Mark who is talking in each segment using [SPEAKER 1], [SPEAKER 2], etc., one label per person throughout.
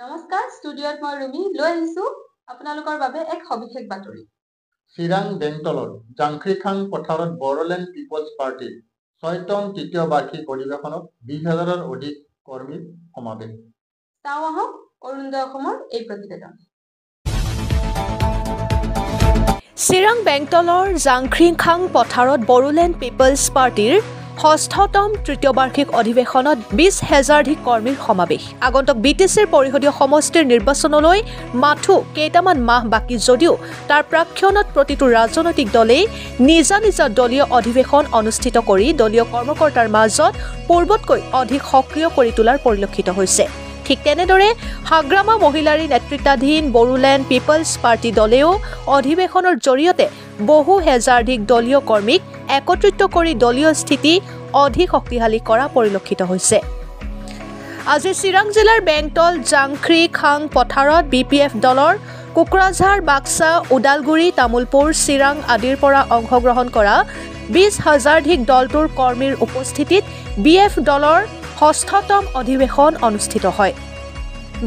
[SPEAKER 1] নমস্কাৰ, ষ্টুডিঅ'ত মই ৰুমি লৈ আহিছো আপোনালোকৰ বাবে এক সবিশেষ বাতৰি।
[SPEAKER 2] চিৰাং বেংটলত জাংখ্ৰিখাং পথাৰত বড়োলেণ্ড পিপলছ পাৰ্টিৰ ৬তম তৃতীয় বাৰ্ষিক অধিৱেশনত ২০,০০০ৰ অধিক কৰ্মীৰ সমাৱেশ।
[SPEAKER 1] চাওঁ আহক অৰুণোদয় অসমৰ এই প্ৰতিবেদন।
[SPEAKER 3] চিৰাং বেংটলৰ জাংখ্ৰিখাং পথাৰত বড়োলেণ্ড পিপলছ পাৰ্টিৰ ৬ষ্ঠতম তৃতীয় বাৰ্ষিক অধিৱেশনত ২০,০০০ধিক কৰ্মীৰ সমাৱেশ। আগন্তুক বিটিচিৰ পৰিষদীয় সমষ্টিৰ নিৰ্বাচনলৈ মাথো কেইটামান মাহ বাকী যদিও তাৰ প্ৰাক্ষণত প্ৰতিটো ৰাজনৈতিক দলেই নিজা নিজা দলীয় অধিৱেশন অনুষ্ঠিত কৰি দলীয় কৰ্মকৰ্তাৰ মাজত পূৰ্বতকৈ অধিক সক্ৰিয় কৰি তোলাৰ পৰিলক্ষিত হৈছে। ঠিক তেনেদৰে হাগ্ৰামা মহিলাৰী নেতৃত্বাধীন বড়োলেণ্ড পিপলছ পাৰ্টি দলেও অধিৱেশনৰ জৰিয়তে বহু হেজাৰধিক দলীয় কৰ্মীক একত্ৰিত কৰি দলীয় স্থিতি অধিক শক্তিশালী কৰা পৰিলক্ষিত হৈছে। আজি চিৰাং জিলাৰ বেংটল জাংখ্ৰিখাং পথাৰত BPF দলৰ কোকৰাঝাৰ, বাক্সা, ওদালগুৰি, তামুলপুৰ, চিৰাং আদিৰ পৰা অংশগ্ৰহণ কৰা ২০,০০০ধিক দলটোৰ কৰ্মীৰ উপস্থিতিত BF দলৰ ৬ষ্ঠতম অধিৱেশন অনুষ্ঠিত হয়।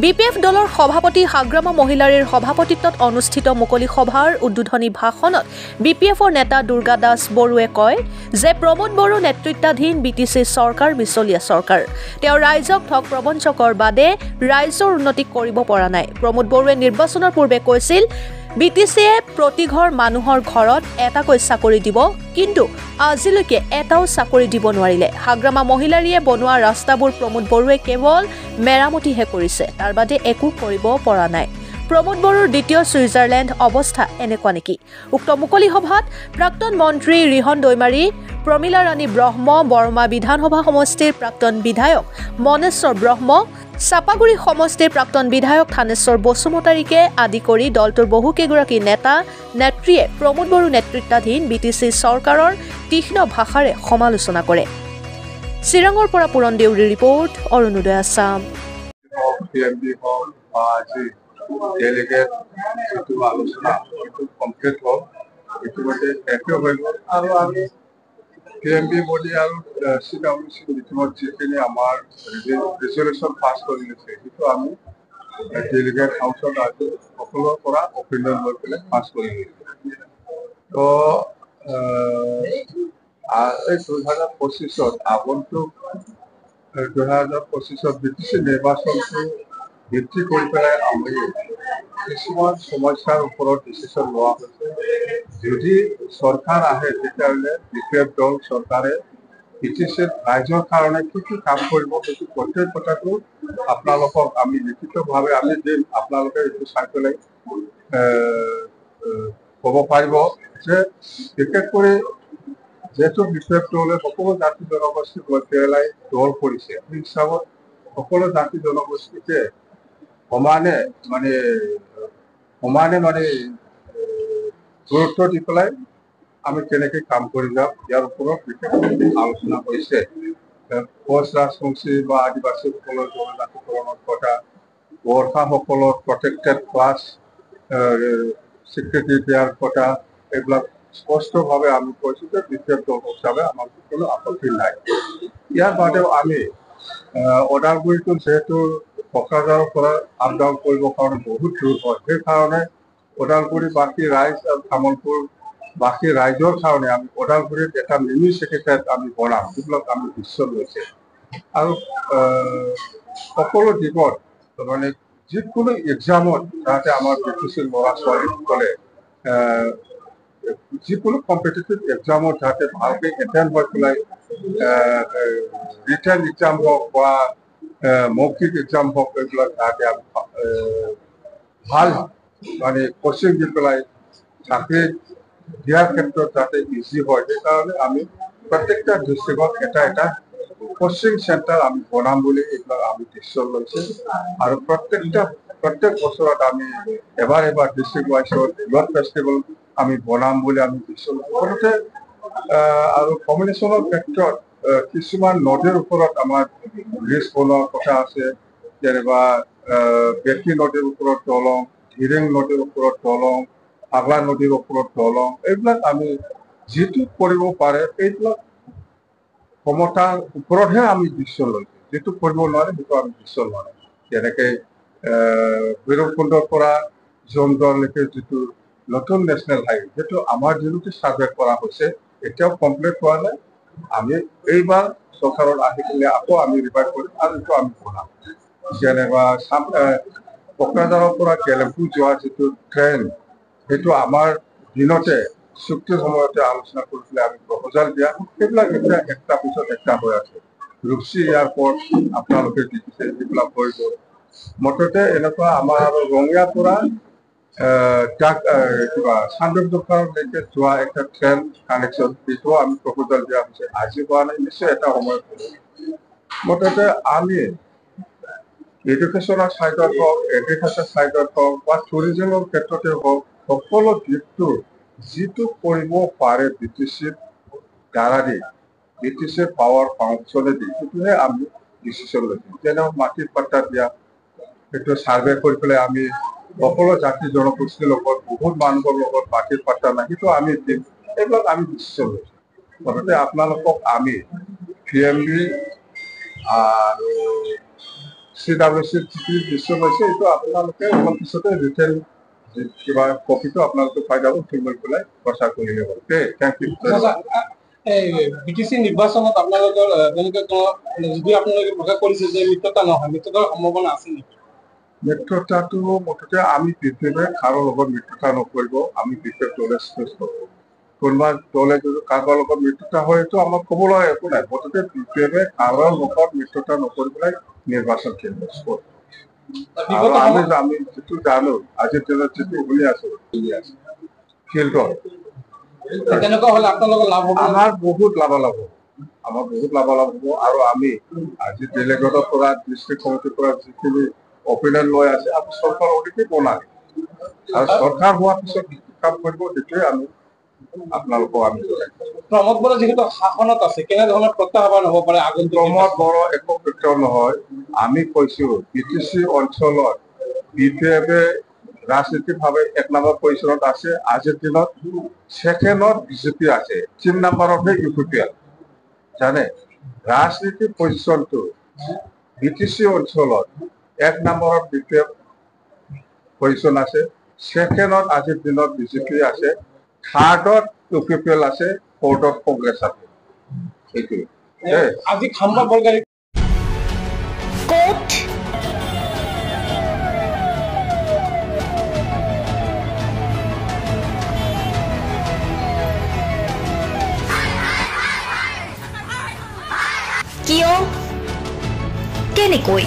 [SPEAKER 3] BPF দলৰ সভাপতি হাগ্ৰামা মহিলাৰীৰ সভাপতিত্বত অনুষ্ঠিত মুকলি সভাৰ উদ্বোধনী ভাষণত BPFৰ নেতা দুৰ্গা দাস বড়োৱে কয় যে প্ৰমোদ বড়ো নেতৃত্বাধীন BTC চৰকাৰ মিছলীয়া চৰকাৰ। তেওঁ ৰাইজক ঠগ প্ৰবঞ্চকৰ বাদে ৰাইজৰ উন্নতি কৰিব পৰা নাই। প্ৰমোদ বড়োৱে নিৰ্বাচনৰ পূৰ্বে কৈছিল BTCয়ে প্ৰতি ঘৰ মানুহৰ ঘৰত এটাকৈ চাকৰি দিব, কিন্তু আজিলৈকে এটাও চাকৰি দিব নোৱাৰিলে। হাগ্ৰামা মহিলাৰীয়ে বনোৱা ৰাস্তাবোৰ প্ৰমোদ বড়োৱে কেৱল মেৰামতিহে কৰিছে, তাৰ বাদে একো কৰিব পৰা নাই। প্ৰমোদ বড়োৰ দ্বিতীয় ছুইজাৰলেণ্ড অৱস্থা এনেকুৱা নেকি? উক্ত মুকলি সভাত প্ৰাক্তন মন্ত্ৰী ৰিহন দৈমাৰী, প্ৰমীলা ৰাণী ব্ৰহ্ম, বৰমা বিধানসভা সমষ্টিৰ প্ৰাক্তন বিধায়ক মনেশ্বৰ ব্ৰহ্ম, চাপাগুৰি সমষ্টিৰ প্ৰাক্তন বিধায়ক থানেশ্বৰ বসুমতাৰীকে আদি কৰি দলটোৰ বহুকেইগৰাকী নেতা নেত্ৰীয়ে প্ৰমোদ বড়ো নেতৃত্বাধীন BTC চৰকাৰৰ তীক্ষ্ণ ভাষাৰে সমালোচনা কৰে। চিৰাঙৰ পৰা পুৰণ দেউৰীৰ report, Arunodoy Assam.
[SPEAKER 4] PMB body আৰু CWC মিটিঙত যিখিনি আমাৰ ৰিজলিউশ্যন পাছ কৰি লৈছে, সেইটো আমি ডেলিগেট হাউচত আজি সকলোৰ পৰা অপিনিয়ন লৈ পেলাই পাছ কৰি লৈছোঁ। তো এই ২০২৫ত আগন্তুক ২০২৫ত BTC নিৰ্বাচনটো ভিত্তি কৰি পেলাই আমি কিছুমান সমস্যাৰ ওপৰত ডিচিশ্যন লোৱা হৈছে। যদি চৰকাৰ আহে তেতিয়াহ'লে BPF দল চৰকাৰে BTCৰ ৰাইজৰ কাৰণে কি কি কাম কৰিব, সেইটো প্ৰত্যেক কথাটো আপোনালোকক আমি লিখিতভাৱে আমি দিম। আপোনালোকে এইটো চাই পেলাই ক'ব পাৰিব যে বিশেষ কৰি যিহেতু BPF দলে সকলো জাতি জনগোষ্ঠীক লৈ পেলাই দল কৰিছে, সেই হিচাপত সকলো জাতি জনগোষ্ঠীকে সমানে গুৰুত্ব দি পেলাই আমি কেনেকৈ কাম কৰি যাম, ইয়াৰ ওপৰত বিশেষ আলোচনা কৰিছে। কোচ ৰাজবংশী বা আদিবাসীসকলৰ জনজাতিকৰণৰ কথা, গোৰ্খাসকলৰ প্ৰটেক্টেড ক্লাছ স্বীকৃতি দিয়াৰ কথা, এইবিলাক স্পষ্টভাৱে আমি কৈছোঁ যে BPF দল হিচাপে আমাৰ কোনো আপত্তি নাই। ইয়াৰ বাদেও আমি ওদালগুৰিটো যিহেতু কোকৰাঝাৰৰ পৰা আপ ডাউন কৰিবৰ কাৰণে বহুত দূৰ হয়, সেইকাৰণে ওদালগুৰিবাসী ৰাইজ আৰু তামুলপুৰ বাকী ৰাইজৰ কাৰণে আমি ওদালগুৰিত এটা মিনি ছেক্ৰেটাৰিয়েট আমি বনাম, যিবিলাক আমি ডিচিশ্যন লৈছে। আৰু সকলো দিশত যিকোনো এক্সামত যাতে আমাৰ BTC ল'ৰা ছোৱালীসকলে যিকোনো কম্পিটিটিভ এক্সামত যাতে ভালকৈ এটেণ্ড হৈ পেলাই ৰিটেন এক্সাম হওক বা মৌখিক এক্সাম হওক, এইবিলাক যাতে ভাল কোচিং দি পেলাই চাকৰি দিয়াৰ ক্ষেত্ৰত যাতে ইজি হয়, সেইকাৰণে আমি প্ৰত্যেকটা ডিষ্ট্ৰিক্টত এটা এটা কোচিং চেণ্টাৰ আমি বনাম বুলি এইবিলাক আমি ডিচিশ্যন লৈছোঁ। আৰু প্ৰত্যেক বছৰত আমি এবাৰ ডিষ্ট্ৰিক্ট ৱাইজত ইয়থ ফেষ্টিভেল আমি বনাম বুলি আমি ডিচিশ্যন লৈছোঁ। আৰু কমিউনিকেশ্যনৰ ক্ষেত্ৰত কিছুমান নদীৰ ওপৰত আমাৰ ব্ৰিজ বনোৱাৰ কথা আছে, যেনিবা বেটী নদীৰ ওপৰত দলং, ধিৰিং নদীৰ ওপৰত দলং, পাগলা নদীৰ ওপৰত দলং, এইবিলাক আমি যিটো কৰিব পাৰে এইবিলাক ক্ষমতাৰ ওপৰতহে আমি ডিচিশ্যন লৈছোঁ। যিটো কৰিব নোৱাৰে সেইটো আমি ডিচিশ্যন লোৱা নাই। যেনেকৈ ভৈৰৱকুণ্ডৰ পৰা জোনগড়লৈকে যিটো নতুন নেশ্যনেল হাইৱে সেইটো আমাৰ যিটো ছাৰ্ভে কৰা হৈছে এতিয়াও কমপ্লিট হোৱা নাই আমি এইবাৰ চৰকাৰত আহি পেলাই আকৌ আমি ৰিভাইভ কৰিম আৰু এইটো আমি বনাম যেনেবা কোকৰাঝাৰৰ পৰা গেলেম্পু যোৱা যিটো ট্ৰেইন সেইটো আমাৰ দিনতে চুক্তিৰ সময়তে আলোচনা কৰি পেলাই আমি প্ৰপ'জাল দিয়া সেইবিলাক এতিয়া একটা পিছত একটা হৈ আছে ৰূপসী এয়াৰপৰ্ট আপোনালোকে দেখিছে এইবিলাক হৈ গ'ল মুঠতে এনেকুৱা আমাৰ ৰঙিয়াৰ পৰা কিবা চান্দুক দোকানলৈকে যোৱা একটা ট্ৰেইন কানেকশ্যন এইটো আমি প্ৰপ'জাল দিয়া হৈছে আজি হোৱা নাই নিশ্চয় এটা সময়ত মুঠতে আমি এডুকেশ্যনৰ ছাইডত হওক এগ্ৰিকালচাৰ ছাইডত হওক বা টুৰিজমৰ ক্ষেত্ৰতে হওক সকলো দিশটো যিটো কৰিব পাৰে BTCৰ দ্বাৰা দি BTCৰ পাৱাৰ ফাংচনেদি সেইটোহে আমি ডিচিশ্যন লৈছোঁ যেনে মাটিৰ পাট্টা দিয়া সেইটো ছাৰ্ভে কৰি পেলাই আমি সকলো জাতি জনগোষ্ঠীৰ লগত বহুত মানুহৰ লগত মাটিৰ পাট্টা নাই সেইটো আমি দিম এইবিলাক আমি ডিচিশ্যন লৈছোঁ মুঠতে আপোনালোকক আমি PMB আৰু CWCৰ যিটো ডিচিশ্যন লৈছে এইটো আপোনালোকে অলপ পিছতে ৰিটেন কিবা কপিটো আপোনালোকে পাই যাব ফিল্ম পেলাই প্ৰচাৰ কৰিলে হ'ল থেংক ইউ
[SPEAKER 5] BTC নিৰ্বাচনত আপোনালোকৰ যেনেকৈ যদি আপোনালোকে প্ৰকাশ কৰিছে যে মিত্ৰতা নহয় মিত্ৰতাৰ সম্ভাৱনা আছে নেকি
[SPEAKER 4] মিত্ৰতাটো মুঠতে আমি বিশেষভাৱে কাৰো লগত মিত্ৰতা নকৰিব আমি বিশেষ দলে শ্ৰেষ্ঠ কোনোবা দলে যদি কাৰোবাৰ লগত মিত্ৰতা হয় এইটো আমাক ক'বলৈ একো নাই মুঠতে বিশেষভাৱে কাৰো লগত মিত্ৰতা নকৰি পেলাই নিৰ্বাচন কেন্দ্ৰ আমি যিটো জানো আজিৰ দিনত যিটো শুনি আছো ফিল্ডত
[SPEAKER 5] তেনেকুৱা হ'লে আপোনালোকৰ লাভ হ'ব
[SPEAKER 4] আমাৰ বহুত লাভালাভ হ'ব আৰু আমি আজি ডেলিগেটৰ পৰা ডিষ্ট্ৰিক্ট কমিটিৰ পৰা যিখিনি অপিনিয়ন লৈ আছে আমি চৰকাৰ অধিকে বনাম আৰু চৰকাৰ হোৱাৰ পিছত কাম কৰিব সেইটোৱে আমি আপোনালোকক আমি
[SPEAKER 5] প্ৰমোদ বড়ো যিহেতু শাসনত আছে কেনেধৰণৰ প্ৰত্যাহ্বান হ'ব পাৰে আগন্তুক
[SPEAKER 4] প্ৰমোদ বড়ো একো ক্ষেত্ৰ নহয় আমি কৈছো BTC অঞ্চলত BPF-এ ৰাজনৈতিকভাৱে 1 নম্বৰ পজিশ্যনত আছে আজিৰ দিনত ছেকেণ্ডত BJP আছে 3 নম্বৰতহে UPPL জানে ৰাজনৈতিক পজিশ্যনটো BTC অঞ্চলত 1 নম্বৰত BPF পজিশ্যন আছে ছেকেণ্ডত আজিৰ দিনত BJP আছে থাৰ্ডত UPPL আছে ফ'ৰ্থত কংগ্ৰেছ আছে এইটোৱে
[SPEAKER 5] আজি খাম্বা বলগাৰী
[SPEAKER 3] কোট কিয় কেনেকৈ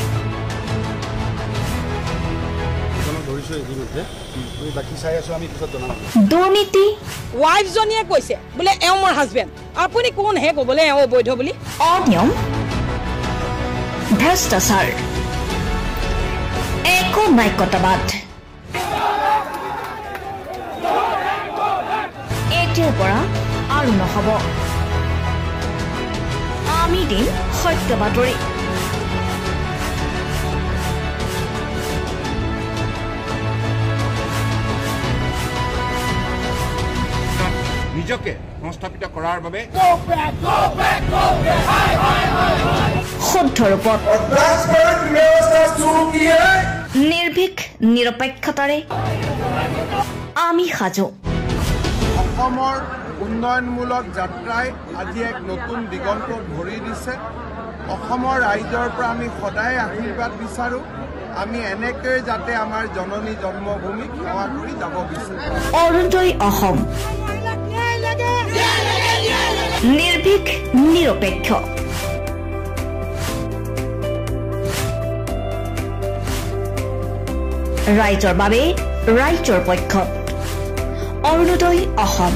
[SPEAKER 3] দুৰ্নীতি
[SPEAKER 6] ৱাইফজনীয়ে কৈছে বোলে এওঁ মোৰ হাজবেণ্ড আপুনি কোন হে ক'বলে এওঁ অবৈধ বুলি
[SPEAKER 3] অনিয়ম ভ্ৰষ্টাচাৰ একো নায়কতাবাদ এতিয়াৰ পৰা আৰু নহ'ব আমি দিম সত্য বাতৰি
[SPEAKER 7] নিজকে সংস্থাপিত কৰাৰ বাবে
[SPEAKER 3] শুদ্ধ ৰূপত নিৰ্ভীক নিৰপেক্ষতাৰে আমি সাজু
[SPEAKER 7] অসমৰ উন্নয়নমূলক যাত্ৰাই আজি এক নতুন দিগন্ত ভৰি দিছে অসমৰ ৰাইজৰ পৰা আমি সদায় আশীৰ্বাদ বিচাৰো আমি এনেকৈ যাতে আমাৰ জননী জন্মভূমিক সেৱা কৰি যাব বিচাৰো
[SPEAKER 3] অৰুণোদয় অসম নিৰ্ভীক নিৰপেক্ষ ৰাইজৰ বাবে ৰাইজৰ পক্ষত অৰুণোদয় অসম